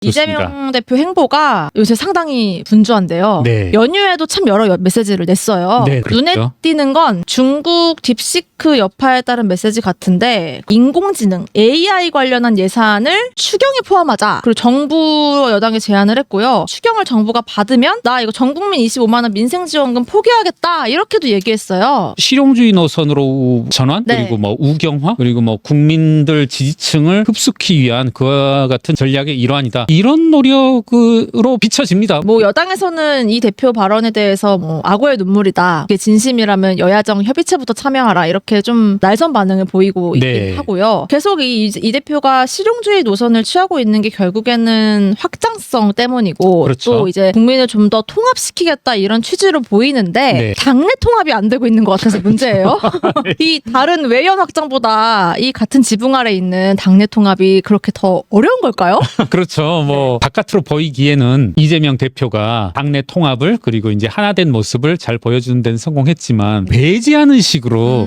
좋습니다. 이재명 대표 행보가 요새 상당히 분주한데요. 네. 연휴에도 참 여러 메시지를 냈어요. 네, 눈에 그렇죠. 띄는 건 중국 딥시크 여파에 따른 메시지 같은데 인공지능 AI 관련한 예산을 추경에 포함하자. 그리고 정부 여당에 제안을 했고요. 추경을 정부가 받으면 나 이거 전국민 25만 원 민생지원금 포기하겠다. 이렇게도 얘기했어요. 실용주의 노선으로 전환 네. 그리고 뭐 우경화 그리고 뭐 국민들 지지층을 흡수기 위한 그와 같은 전략의 일환이다. 이런 노력으로 비춰집니다. 뭐 여당에서는 이 대표 발언에 대해서 뭐 악어의 눈물이다. 이게 진심이라면 여야정 협의체부터 참여하라. 이렇게 좀 날선 반응을 보이고 있긴 네. 하고요. 계속 이 대표가 실용주의 노선을 취하고 있는 게 결국에는 확장성 때문이고 그렇죠. 또 이제 국민을 좀 더 통합시키겠다 이런 취지로 보이는데 네. 당내 통합이 안 되고 있는 것 같아서 문제예요. 이 다른 외연 확장보다 이 같은 지붕 아래 있는 당내 통합이 그렇게 더 어려운 걸까요? 그렇죠. 뭐 바깥으로 보이기에는 이재명 대표가 당내 통합을 그리고 이제 하나된 모습을 잘 보여주는 데는 성공했지만 배제하는 식으로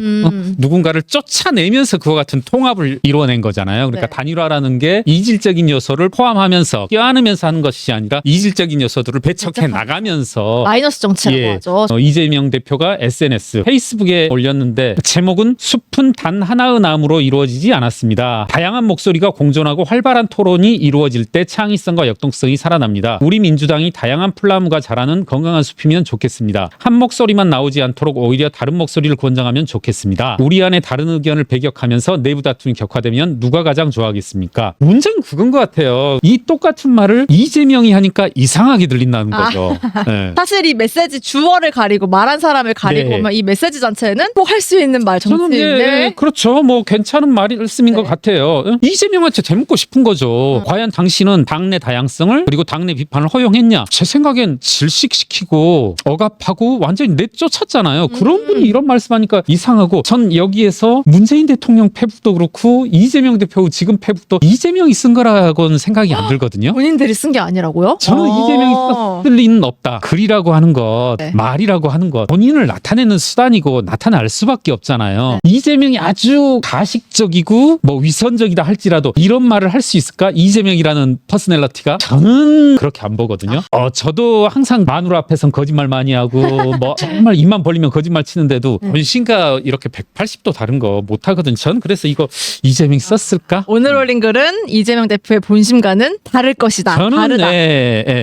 누군가를 쫓아내면서 그와 같은 통합을 이루어낸 거잖아요. 그러니까 네. 단일화라는 게 이질적인 요소를 포함하면서 껴안으면서 하는 것이 아니라 이질적인 요소들을 배척해 나가면서 마이너스 정치라고 예. 하죠. 이재명 대표가 SNS, 페이스북에 올렸는데 제목은 숲은 단 하나의 나무로 이루어지지 않았습니다. 다양한 목소리가 공존하고 활발한 토론이 이루어질 때 창의성과 역동성이 살아납니다. 우리 민주당이 다양한 플라무가 자라는 건강한 숲이면 좋겠습니다. 한 목소리만 나오지 않도록 오히려 다른 목소리를 권장하면 좋겠습니다. 우리 안에 다른 의견을 배격하면서 내부 다툼이 격화되면 누가 가장 좋아하겠습니까? 문제는 그건 것 같아요. 이 똑같은 말을 이재명이 하니까 이상하게 들린다는 거죠. 네. 사실 이 메시지 주어를 가리고 말한 사람을 가리고 네. 보면 이 메시지 자체는 뭐 할 수 있는 말 저는 정치인데 그렇죠. 뭐 괜찮은 말씀인 네. 것 같아요. 이재명한테 되묻고 싶은 거죠. 과연 당신은 당내 다양성을 그리고 당내 비판을 허용했냐? 제 생각엔 질식시키고 억압하고 완전히 내쫓았잖아요. 그런 분이 이런 말씀하니까 이상하고 전 여기에서 문재인 대통령 페북도 그렇고 이재명 대표 지금 페북도 이재명이 쓴 거라고는 생각이 안 들거든요. 본인들이 쓴 게 아니라고요? 저는 이재명이 썼을 리는 없다. 글이라고 하는 것, 네. 말이라고 하는 것, 본인을 나타내는 수단이고 나타날 수밖에 없잖아요. 이재명이 아주 가식적이고 뭐 위선적이다 할지라도 이런 말을 할 수 있을까? 이재명이라는 퍼스널리티가? 저는 그렇게 안 보거든요. 저도 항상 마누라 앞에선 거짓말 많이 하고 뭐 정말 입만 벌리면 거짓말 치는데도 본심과 이렇게 180도 다른 거 못 하거든요. 전 그래서 이거 이재명이 썼을까? 오늘 올린 글은 이재명 대표의 본심과는 다를 것이다. 저는 다르다.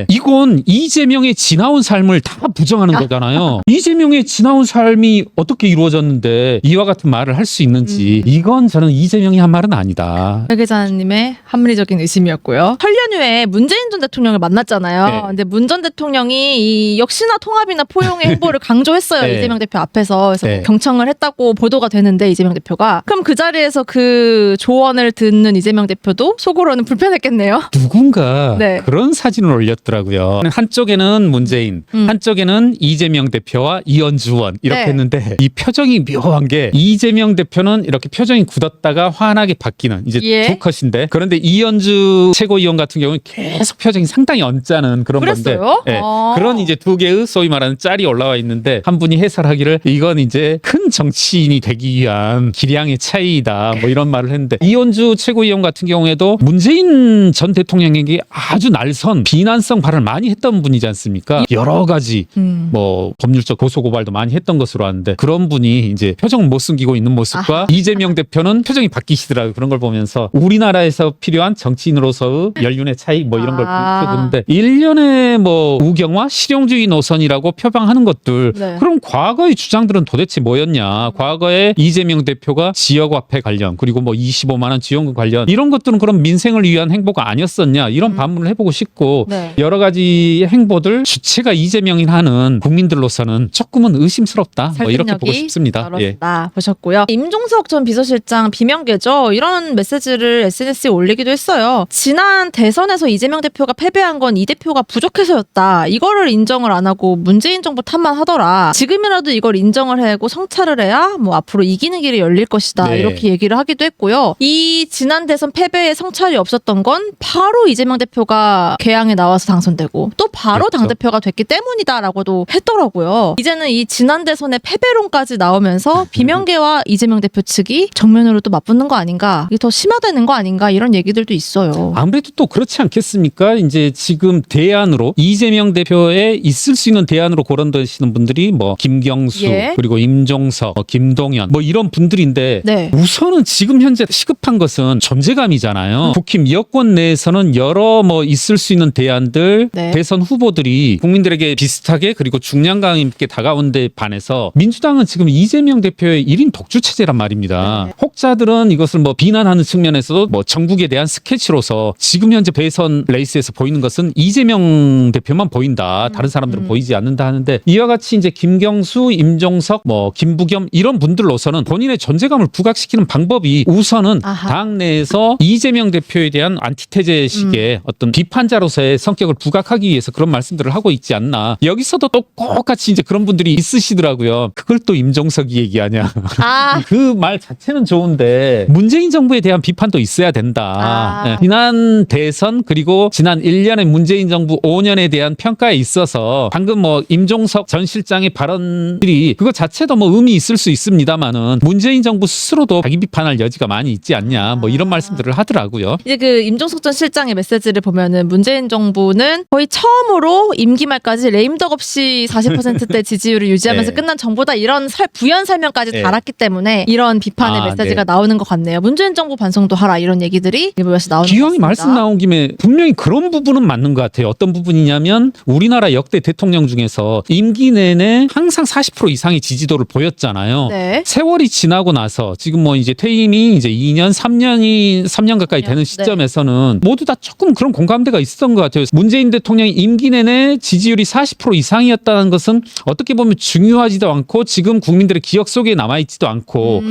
이건 이재명의 지나온 삶을 다 부정하는 거잖아요. 이재명의 지나온 삶이 어떻게 이루어졌는데 이와 같은 말을 할 수 있는지 이건 저는 이재명이 한 말은 아니다. 회 기자님의 합리적인 의심이었고요. 설 연휴에 문재인 전 대통령을 만났잖아요. 네. 근데 문 전 대통령이 이 역시나 통합이나 포용의 행보를 강조했어요. 네. 이재명 대표 앞에서. 그래서 네. 경청을 했다고 보도가 되는데 이재명 대표가. 그럼 그 자리에서 그 조언을 듣는 이재명 대표도 속으로는 불편했겠네요. 누군가 네. 그런 사진을 올렸더라고요. 한쪽에는 문재인, 한쪽에는 이재명 대표와 이현주 의원 이렇게 네. 했는데 이 표정이 묘한 게 이재명 대표는 이렇게 표정이 굳었다가 환하게 바뀌는 이제 예. 두 컷인데 그런데 이현주 최고위원 같은 경우는 계속 표정이 상당히 언짢은 그런 그랬어요? 건데 예. 아. 그런 이제 두 개의 소위 말하는 짤이 올라와 있는데 한 분이 해설하기를 이건 이제 큰 정치인이 되기 위한 기량의 차이다 뭐 이런 말을 했는데 이현주 최고위원 같은 경우에도 문재인 전 대통령에게 아주 날선 비난성 발언을 많이 했던 분이지 않습니까? 여러 가지 뭐 법률적 고소고발도 많이 했던 것으로 아는데 그런 분이 이제 표정을 못 숨기고 있는 모습과 아하. 이재명 대표는 표정이 바뀌시더라고요. 그런 걸 보면서 우리나라에서 필요한 정치인으로서의 연륜의 차이 뭐 이런 걸 보는데 일련의 뭐 우경화 실용주의 노선이라고 표방하는 것들 네. 그럼 과거의 주장들은 도대체 뭐였냐? 과거에 이재명 대표가 지역화폐 관련 그리고 뭐 25만 원 지원금 관련 이런 것들은 그럼 민생을 위한 행보가 아니었었냐? 이런 반문을 해보고 싶고 네. 여러 가지 행보들 주체가 이재명이 하는 국민들로서는 조금은 의심스럽다. 뭐 이렇게 보고 싶습니다. 예. 다 보셨고요. 임종석 전 비서실장 비명계죠. 이런 메시지를 SNS에 올리기도 했어요. 지난 대선에서 이재명 대표가 패배한 건 이 대표가 부족해서였다. 이거를 인정을 안 하고 문재인 정부 탓만 하더라. 지금이라도 이걸 인정을 하고 성찰을 해야 뭐 앞으로 이기는 길이 열릴 것이다. 네. 이렇게 얘기를 하기도 했고요. 이 지난 대선 패배에 성찰이 없었던 건 바로 이재명 대표가 대표가 개항에 나와서 당선되고 또 바로 그렇죠. 당대표가 됐기 때문이다라고도 했더라고요. 이제는 이 지난 대선의 패배론까지 나오면서 비명계와 이재명 대표 측이 정면으로 또 맞붙는 거 아닌가, 이게 더 심화되는 거 아닌가, 이런 얘기들도 있어요. 아무래도 또 그렇지 않겠습니까? 이제 지금 대안으로 이재명 대표에 있을 수 있는 대안으로 거론되시는 분들이 뭐 김경수 예. 그리고 임종석, 김동연 뭐 이런 분들인데 네. 우선은 지금 현재 시급한 것은 존재감이잖아요. 국힘 여권 내에서는 여러 뭐 있을 수 있는 대안들, 네. 대선 후보들이 국민들에게 비슷하게 그리고 중량감 있게 다가온 데 반해서 민주당은 지금 이재명 대표의 1인 독주 체제란 말입니다. 네. 혹자들은 이것을 뭐 비난하는 측면에서도 뭐 정국에 대한 스케치로서 지금 현재 대선 레이스에서 보이는 것은 이재명 대표만 보인다. 다른 사람들은 보이지 않는다 하는데, 이와 같이 이제 김경수, 임종석, 뭐 김부겸 이런 분들로서는 본인의 존재감을 부각시키는 방법이 우선은 아하. 당 내에서 이재명 대표에 대한 안티테제식의 어떤 비판자로서의 성격을 부각하기 위해서 그런 말씀들을 하고 있지 않나. 여기서도 똑같이 이제 그런 분들이 있으시더라고요. 그걸 또 임종석이 얘기하냐. 아, 그 말 자체는 좋은데 문재인 정부에 대한 비판도 있어야 된다. 아. 네. 지난 대선 그리고 지난 1년의 문재인 정부 5년에 대한 평가에 있어서 방금 뭐 임종석 전 실장의 발언들이 그거 자체도 뭐 의미 있을 수 있습니다만은 문재인 정부 스스로도 자기 비판할 여지가 많이 있지 않냐, 뭐 이런 말씀들을 하더라고요. 이제 그 임종석 전 실장의 메시지를 보면은 문재인 정부는 거의 처음으로 임기 말까지 레임덕 없이 40%대 지지율을 유지하면서 네. 끝난 정부다, 이런 부연 설명까지 네. 달았기 때문에 이런 비판의 메시지가 네. 나오는 것 같네요. 문재인 정부 반성도 하라, 이런 얘기들이 일부에서 나오는 것 기왕이 같습니다. 말씀 나온 김에 분명히 그런 부분은 맞는 것 같아요. 어떤 부분이냐면 우리나라 역대 대통령 중에서 임기 내내 항상 40% 이상의 지지도를 보였잖아요. 네. 세월이 지나고 나서 지금 뭐 이제 퇴임이 이제 2년, 3년 가까이 되는 네. 시점에서는 모두 다 조금 그런 공감대가 있었던 것 같아요. 문재인 대통령이 임기 내내 지지율이 40% 이상이었다는 것은 어떻게 보면 중요하지도 않고 지금 국민들의 기억 속에 남아있지도 않고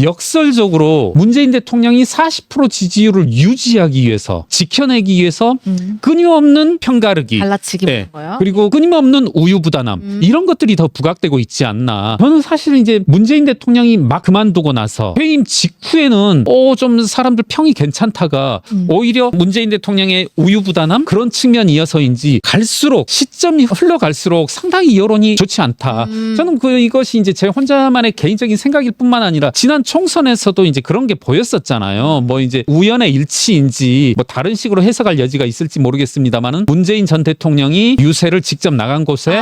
역설적으로 문재인 대통령이 40% 지지율을 유지하기 위해서, 지켜내기 위해서 끊임없는 편가르기, 갈라치기 네. 보는 거요. 그리고 끊임없는 우유부단함 이런 것들이 더 부각되고 있지 않나. 저는 사실 이제 문재인 대통령이 막 그만두고 나서 퇴임 직후에는 좀 사람들 평이 괜찮다가 오히려 문재인 대통령의 우유부단함 그런 측면이어서인지 갈수록 시점이 흘러갈수록 상당히 여론이 좋지 않다. 저는 이것이 이제 제 혼자만의 개인적인 생각일 뿐만 아니라 지난 총선에서도 이제 그런 게 보였었잖아요. 뭐 이제 우연의 일치인지 뭐 다른 식으로 해석할 여지가 있을지 모르겠습니다만은 문재인 전 대통령이 유세를 직접 나간 곳에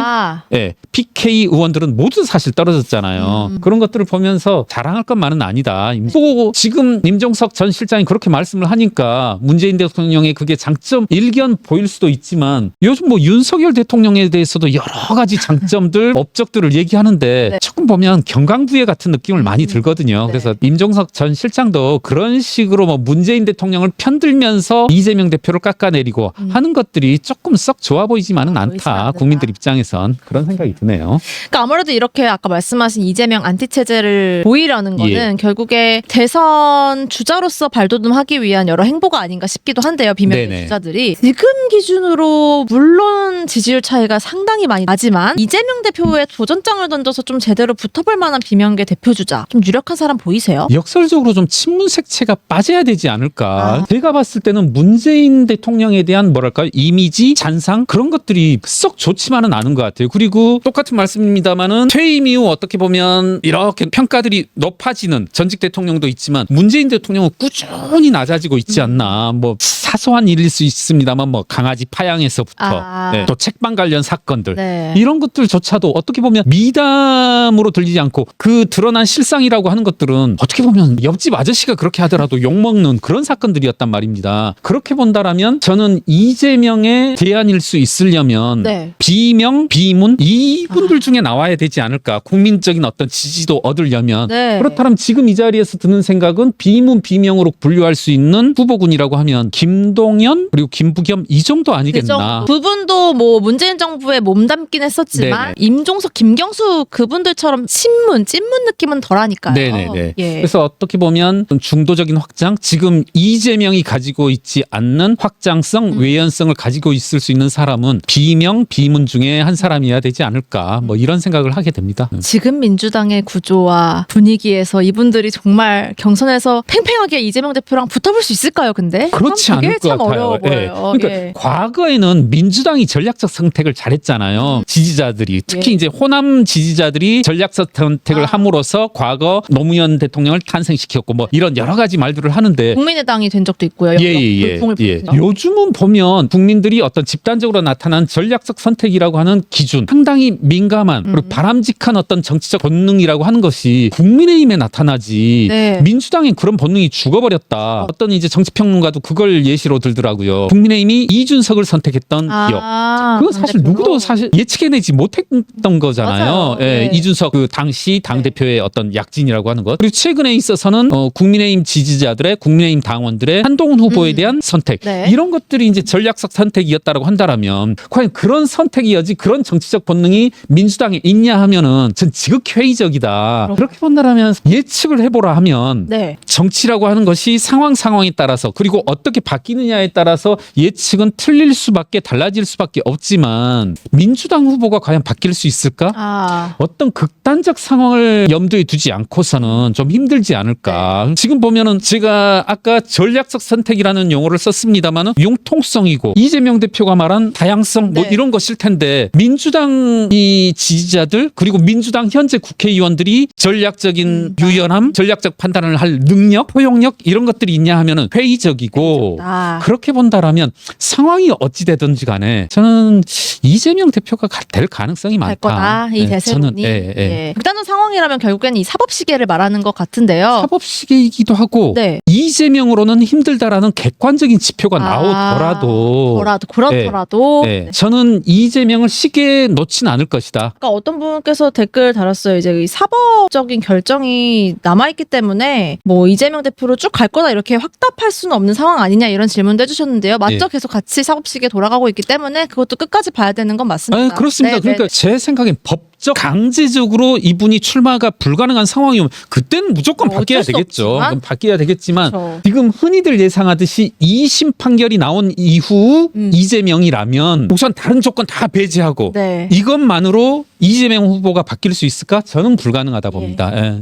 예, PK 의원들은 모두 사실 떨어졌잖아요. 그런 것들을 보면서 자랑할 것만은 아니다. 또 지금 임종석 전 실장이 그렇게 말씀을 하니까 문재인 대통령의 그게 장점 일견 보일 수도 있지만 요즘 뭐 윤석열 대통령에 대해서도 여러 가지 장점들, 업적들을 얘기하는데 네. 조금 보면 경강부회 같은 느낌을 많이 들거든요. 네. 그래서 임종석 전 실장도 그런 식으로 뭐 문재인 대통령을 편들면서 이재명 대표를 깎아내리고 하는 것들이 조금 썩 좋아 보이지만은 보이지는 않다. 않는다. 국민들 입장에선 그런 생각이 드네요. 그러니까 아무래도 이렇게 아까 말씀하신 이재명 안티체제를 보이려는 거는 예. 결국에 대선 주자로서 발돋움하기 위한 여러 행보가 아닌가 싶기도 한데요. 비명계 네네. 주자들이 지금 기준으로 물론 지지율 차이가 상당히 많이 나지만 이재명 대표의 도전장을 던져서 좀 제대로 붙어볼 만한 비명계 대표 주자, 좀 유력한 사람 보이세요? 역설적으로 좀 친문 색채가 빠져야 되지 않을까. 아. 제가 봤을 때는 문재인 대통령에 대한 뭐랄까요, 이미지, 잔상 그런 것들이 썩 좋지만은 않은 것 같아요. 그리고 똑같은 말씀입니다만은 퇴임 이후 어떻게 보면 이렇게 평가들이 높아지는 전직 대통령도 있지만 문재인 대통령은 꾸준히 낮아지고 있지 않나. 뭐 사소한 일일 수 있습니다만 뭐 강아지 파양에서부터 아. 네, 또 책방 관련 사건들 네. 이런 것들조차도 어떻게 보면 미담으로 들리지 않고 그 드러난 실상이라고 하는 것들은 어떻게 보면 옆집 아저씨가 그렇게 하더라도 욕먹는 그런 사건들이었단 말입니다. 그렇게 본다라면 저는 이재명의 대안일 수 있으려면 네. 비명, 비문 이분들 중에 나와야 되지 않을까. 국민적인 어떤 지지도 얻으려면. 네. 그렇다면 지금 이 자리에서 드는 생각은 비문, 비명으로 분류할 수 있는 후보군이라고 하면 김동연 그리고 김부겸 이 정도 아니겠나. 두 분도 뭐 문재인 정부에 몸담긴 했었지만 네네. 임종석, 김경수 그분들처럼 친문, 찐문 느낌은 덜하니까요. 네네네. 예. 그래서 어떻게 보면 좀 중도적인 확장, 지금 이재명이 가지고 있지 않는 확장성, 외연성을 가지고 있을 수 있는 사람은 비명, 비문 중에 한 사람이어야 되지 않을까. 뭐 이런 생각을 하게 됩니다. 지금 민주당의 구조와 분위기에서 이분들이 정말 경선에서 팽팽하게 이재명 대표랑 붙어볼 수 있을까요? 근데 그렇지 참 그게 않을 것 참 같아요. 어려워 보여요. 거예요. 그러니까 예. 과거에는 민주당이 전략적 선택을 잘했잖아요. 지지자들이 특히 예. 이제 호남 지지자들이 전략적 선택을 함으로써 과거 노무현 대통령을 탄생시켰고 뭐 이런 여러 가지 말들을 하는데 국민의당이 된 적도 있고요. 불통을 부르죠. 요즘은 보면 국민들이 어떤 집단적으로 나타난 전략적 선택이라고 하는 기준 상당히 민감한 그리고 바람직한 어떤 정치적 본능이라고 하는 것이 국민의힘에 나타나지 네. 민주당엔 그런 본능이 죽어버렸다. 어떤 이제 정치평론가도 그걸 예시로 들더라고요. 국민의힘이 이준석을 선택했던 기억. 그거 사실 누구도 사실 예측해내지 못했던 거잖아요. 맞아요. 예, 네. 이준석 그 당시 당대표의 어떤 약진이라고 하는 것. 그리고 최근에 있어서는 국민의힘 지지자들의 국민의힘 당원들의 한동훈 후보에 대한 선택. 네. 이런 것들이 이제 전략적 선택이었다라고 한다면 과연 그런 선택이어지 그런 정치적 본능이 민주당에 있냐 하면은 전 지극회의적이다. 그렇게 본다라면 예측을 해보라 하면 네. 정치라고 하는 것이 상황에 따라서 그리고 어떻게 바뀌느냐에 따라서 예측은 틀릴 수밖에 달라질 수밖에 없지만 민주당 후보가 과연 바뀔 수 있을까? 어떤 극단적 상황을 염두에 두지 않고서는 좀 힘들지 않을까. 지금 보면은 제가 아까 전략적 선택이라는 용어를 썼습니다만은 융통성이고 이재명 대표가 말한 다양성 뭐 네. 이런 것일 텐데 민주당 이 지지자들 그리고 민주당 현재 국회의원들이 전략적인 유연함, 전략적 판단을 할 능력, 포용력 이런 것들이 있냐 하면은 회의적이고 그렇게 본다라면 상황이 어찌 되든지 간에 저는 이재명 대표가 될 가능성이 갈 많다. 거다. 이 대세론이. 극단적 상황이라면 결국에는 이 사법시계를 말하는 것 같은데요. 사법시계이기도 하고 네. 이재명으로는 힘들다라는 객관적인 지표가 나오더라도 그렇더라도 저는 이재명을 시계에 놓진 않을 것이다. 아까 어떤 분께서 댓글 달았어요. 이제 이 사법적인 결정이 남아있기 때문에 뭐 이재명 대표로 쭉 갈 거다 이렇게 확답할 수는 없는 상황 아니냐 이런 질문도 해주셨는데요. 맞죠? 계속 같이 사법시계 돌아가고 있기 때문에 그것도 끝까지 봐야 되는 건 맞습니다. 그렇습니다. 네, 그러니까 네. 제 생각엔 법적 강제적으로 이분이 출마가 불가능한 상황이면 그때는 무조건 바뀌어야 어쩔 수 되겠죠. 없지만. 그럼 바뀌어야 되겠지만 그렇죠. 지금 흔히들 예상하듯이 2심 판결이 나온 이후 이재명이라면 우선 다른 조건 다 배제하고 네. 이것만으로 이재명 후보가 바뀔 수 있을까? 저는 불가능하다 봅니다. 예.